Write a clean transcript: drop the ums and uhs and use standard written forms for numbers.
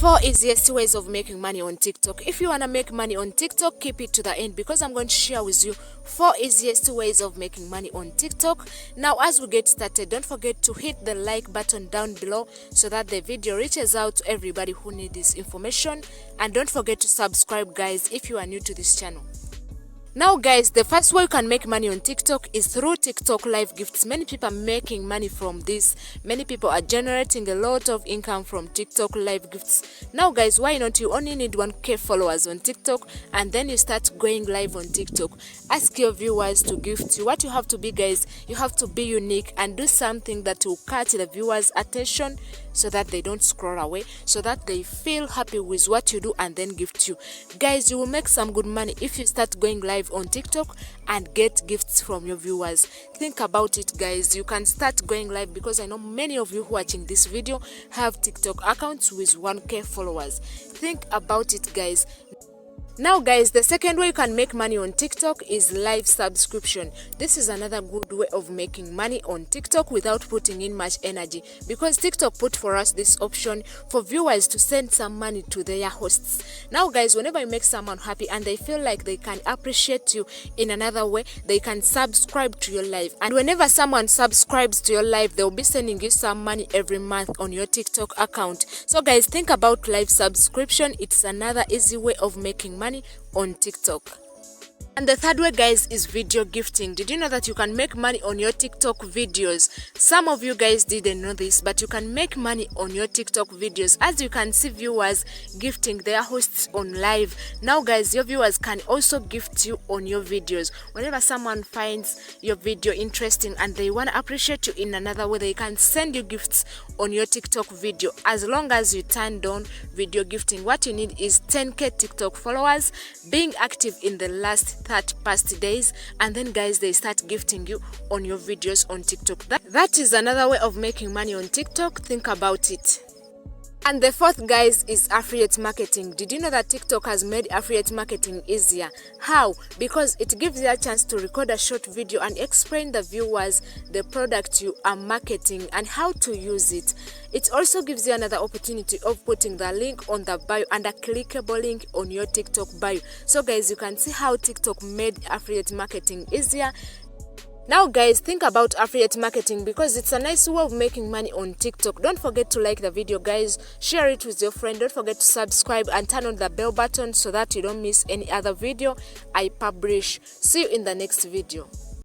4 easiest ways of making money on TikTok. If you want to make money on TikTok, keep it to the end because I'm going to share with you 4 easiest ways of making money on TikTok. Now, as we get started, don't forget to hit the like button down below so that the video reaches out to everybody who needs this information. And don't forget to subscribe, guys, if you are new to this channel. Now guys, the first way you can make money on TikTok is through TikTok live gifts. Many people are making money from this. Many people are generating a lot of income from TikTok live gifts. Now guys, why not? You only need 1K followers on TikTok and then you start going live on TikTok. Ask your viewers to gift you. What you have to be, guys, you have to be unique and do something that will catch the viewers' attention so that they don't scroll away, so that they feel happy with what you do and then gift you. Guys, you will make some good money if you start going live on TikTok and get gifts from your viewers. Think about it, guys. You can start going live because I know many of you who are watching this video have TikTok accounts with 1K followers. Think about it, guys. Now guys, the second way you can make money on TikTok is live subscription. This is another good way of making money on TikTok without putting in much energy, because TikTok put for us this option for viewers to send some money to their hosts. Now guys, whenever you make someone happy and they feel like they can appreciate you in another way, they can subscribe to your live. And whenever someone subscribes to your live, they'll be sending you some money every month on your TikTok account. So guys, think about live subscription. It's another easy way of making money on TikTok. And the third way, guys, is video gifting. Did you know that you can make money on your TikTok videos? Some of you guys didn't know this, but you can make money on your TikTok videos. As you can see viewers gifting their hosts on live. Now guys, your viewers can also gift you on your videos. Whenever someone finds your video interesting and they want to appreciate you in another way, they can send you gifts on your TikTok video. As long as you turn on video gifting, what you need is 10K TikTok followers, being active in the last 30 past days, and then guys, they start gifting you on your videos on TikTok. That is another way of making money on TikTok. Think about it. And the fourth, guys, is affiliate marketing. Did you know that TikTok has made affiliate marketing easier? How? Because it gives you a chance to record a short video and explain the viewers the product you are marketing and how to use it. It also gives you another opportunity of putting the link on the bio and a clickable link on your TikTok bio. So guys, you can see how TikTok made affiliate marketing easier. Now guys, think about affiliate marketing because it's a nice way of making money on TikTok. Don't forget to like the video, guys, share it with your friend. Don't forget to subscribe and turn on the bell button so that you don't miss any other video I publish. See you in the next video.